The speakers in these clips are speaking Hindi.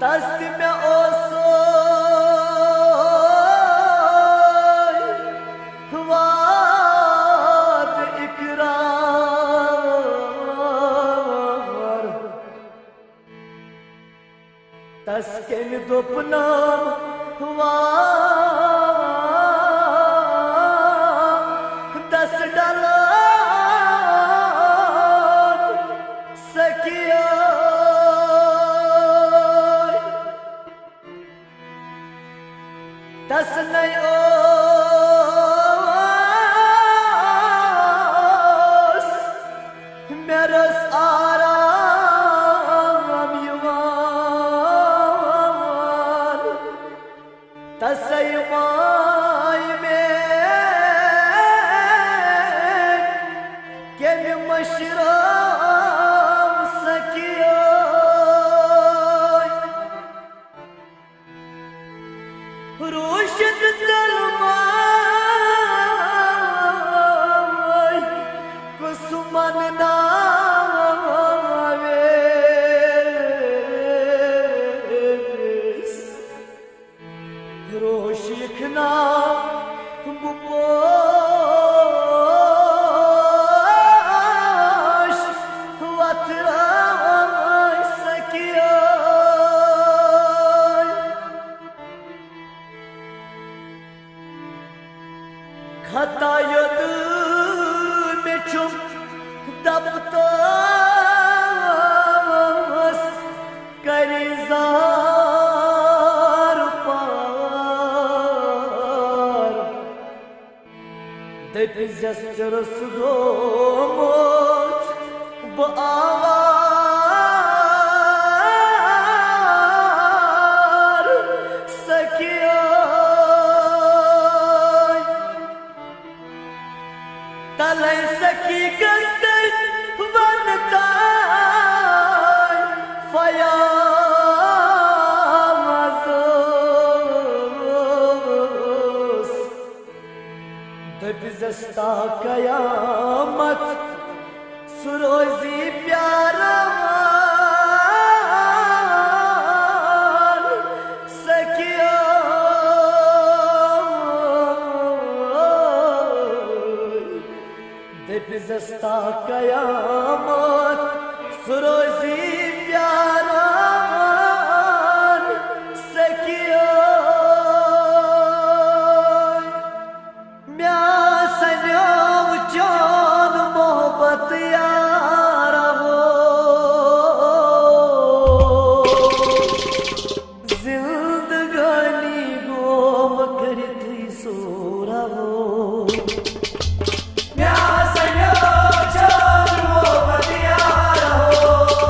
तस्त में ओसो वाद इकरार तस्किन दुपनाम हुआ दस डाला सकिया दस नहीं ओस मेरस आराम युवान तसयमाई में के मशराम सकिया रोशद जलमाई कुसुमन नावे रोशिखना बुपोश वतरा सकिया खतायत में चुप दबतास करिजार पार दप जस्चरस गोमोच बावार सकिया तलै सकी गस्तर वनताय फयामज़ोस दबिज़स्ता कयामत सुरोज़ी प्यारा सकिया दबिज़स्ता कयामत सुरोज़ी प्यारा सकिया म्या सन्याव चान मोहब्बत यारा वो जिंदगानी गोम करती सोरा वो म्या सन्याव चान मोहब्बत यारा वो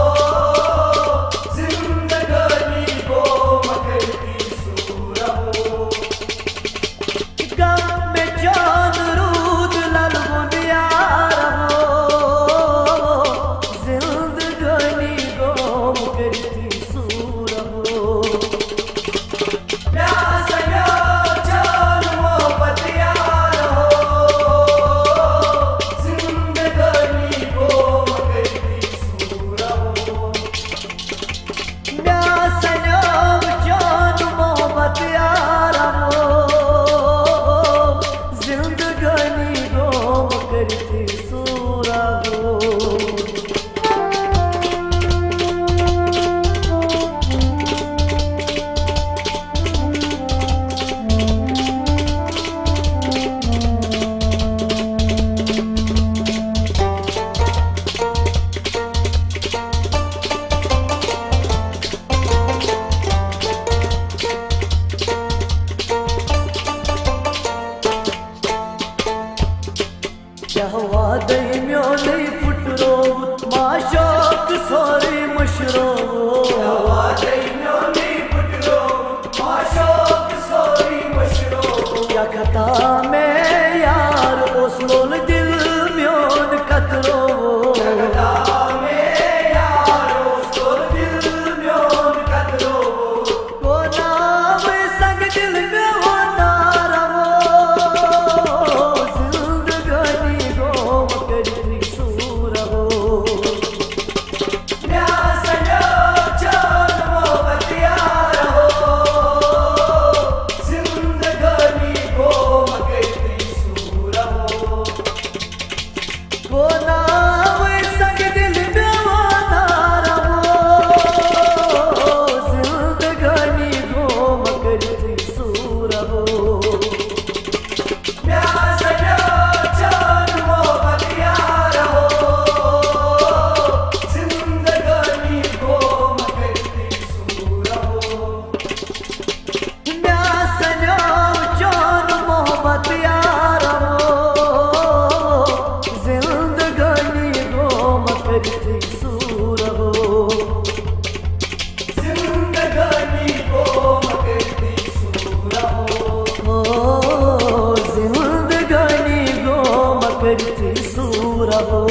रहो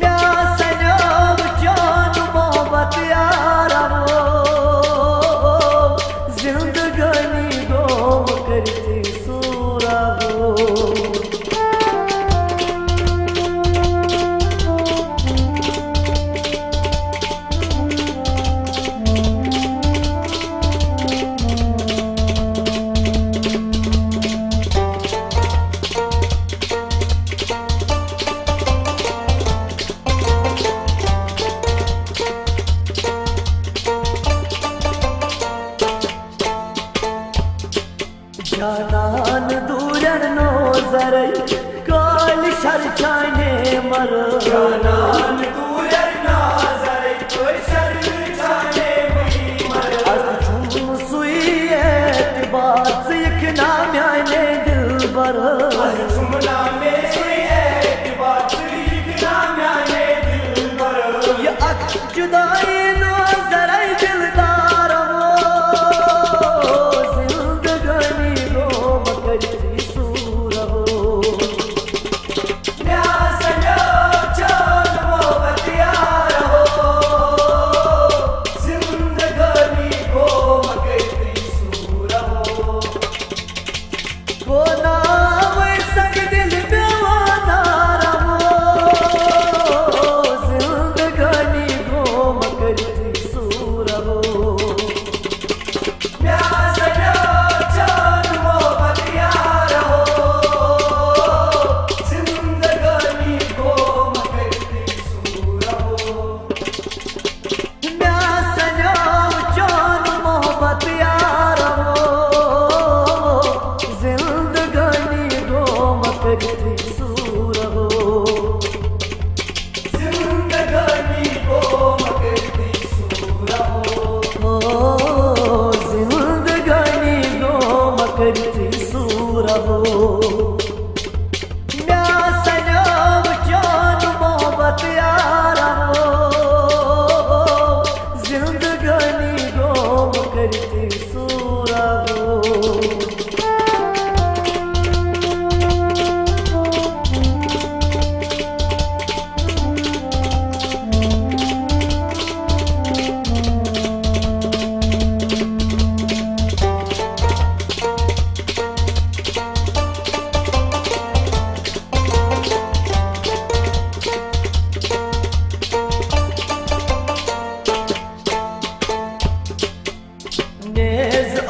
मैं सनम जान मोहब्बत यारा हो जिंदगानी गोम करती सूरा हो जानान दूरन नो जरई काल शरचाने मर जानान दूरन नो जरई काल शरचाने मर अस्त झुम सुई एतबार से एक नाम आने दिल बर अस्त झुम नामे सुई एतबार से एक नाम आने दिल बर ये अक जुदाई नो जरई दिलदार हो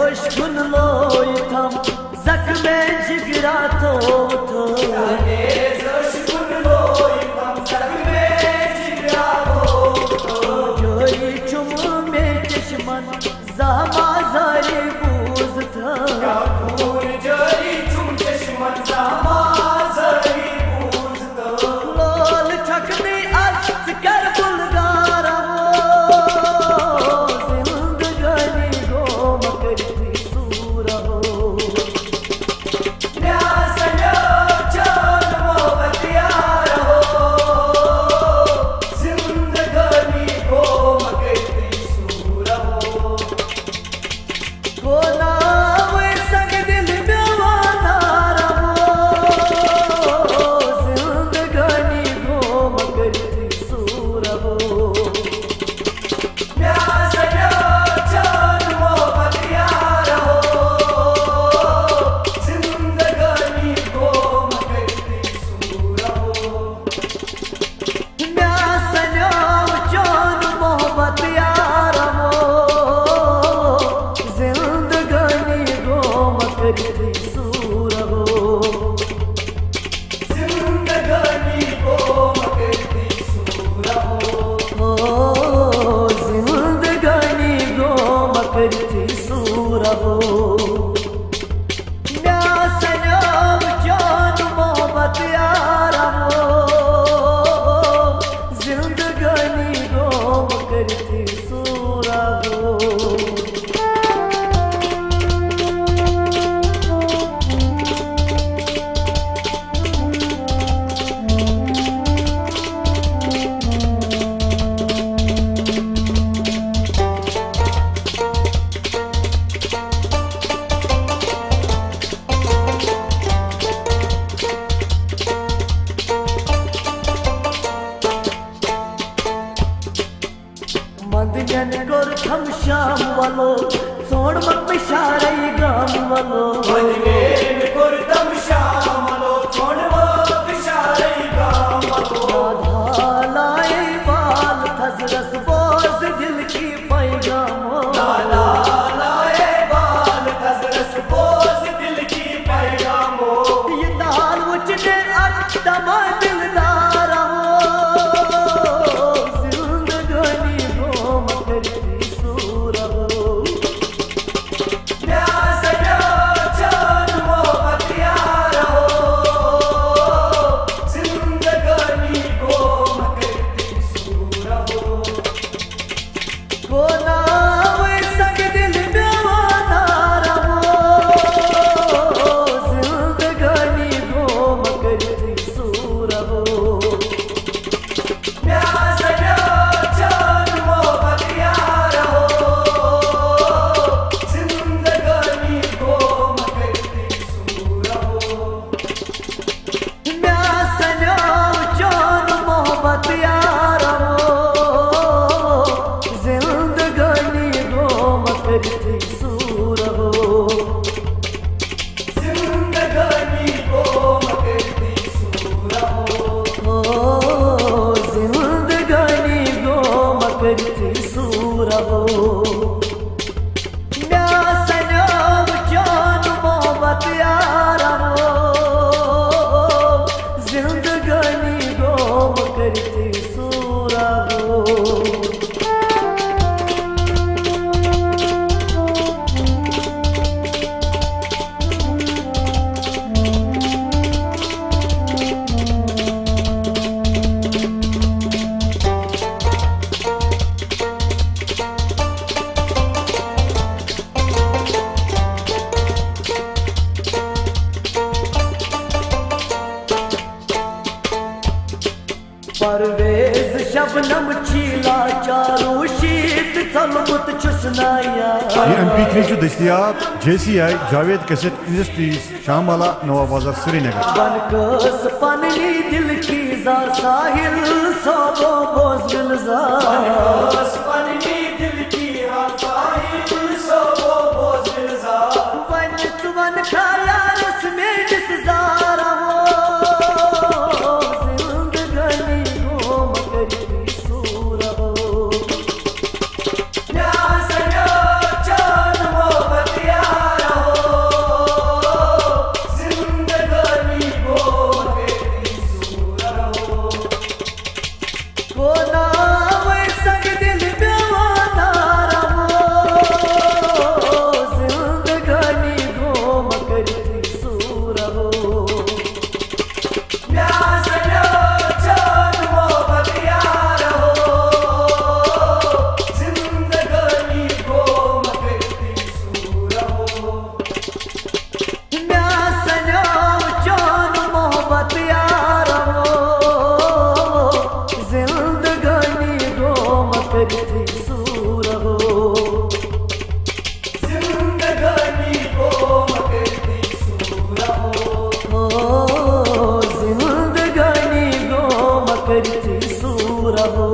अशकुन लोई थम जख्मे जिगरा तो नेज अशकुन लोई थम जख्मे जिगरा तो जोई चुम में चश्मन ज़मा ज़ारी बूज़ था या खून जोई चुम चश्मन ज़मा ज़ारी बूज़ था लोल ठकनी अस्त कर बुलगार जन कर थम शाम वालो सोण मत इशारे गाम वालो वनगेन कुर्तम श्यामलो छोड़वो इशारे गामलो राधा लाए बाल थजरस बोस दिल की पैगामो लाला लाए बाल खजरस बोझ दिल की पैगामो ये दाल उचने अक्तमा दिलदार हो जिंदगानी घूम करती सूर हो प्यास प्यार जान मोहब्बत यार हो जिंदगानी को मकरती सूर हो कोना वे संग दिल बेवानार हो जिंदगानी घूम करती सूर हो प्यास प्यार जान मोहब्बत यार हो जिंदगानी को मकरती सूर हो मैं सन्याम जान मोहब्बत यार हो जिंदगानी घूम करती सूर हो जिंदगानी को मकरती सूर हो ओ जिंदगानी घूम करती सूर हो मैं सन्याम जान मोहब्बत यार हो जिंदगानी घूम करती सूर हो परवेज शबनम चीला चारू शीत तलबुत चुसनाया ये MP3 छु दस्तियाब JCI जावेद कैसेट इंडस्ट्रीज शामवाला नवा बाजार श्रीनगर बनकस पनली दिल की जा साहिल सोबो बोझ गुलजार बस पननी दिल की हासाहिल सोबो बोझ गुलजार वन तुवन खाया रस में जिसदार हो जिंदगानी घूम करती सूर हो प्यास प्यार जान मोहब्बत यार हो जिंदगानी को मकरती सूर हो कोना वे संग दिल बेवानार हो जिंदगानी घूम करती सूर हो प्यास प्यार जान मोहब्बत यार हो जिंदगानी को मकरती सूर हो मैं सन्याम जान मोहब्बत यार हो जिंदगानी घूम करती सूर हो जिंदगानी को मकरती सूर हो ओ जिंदगानी घूम करती सूर हो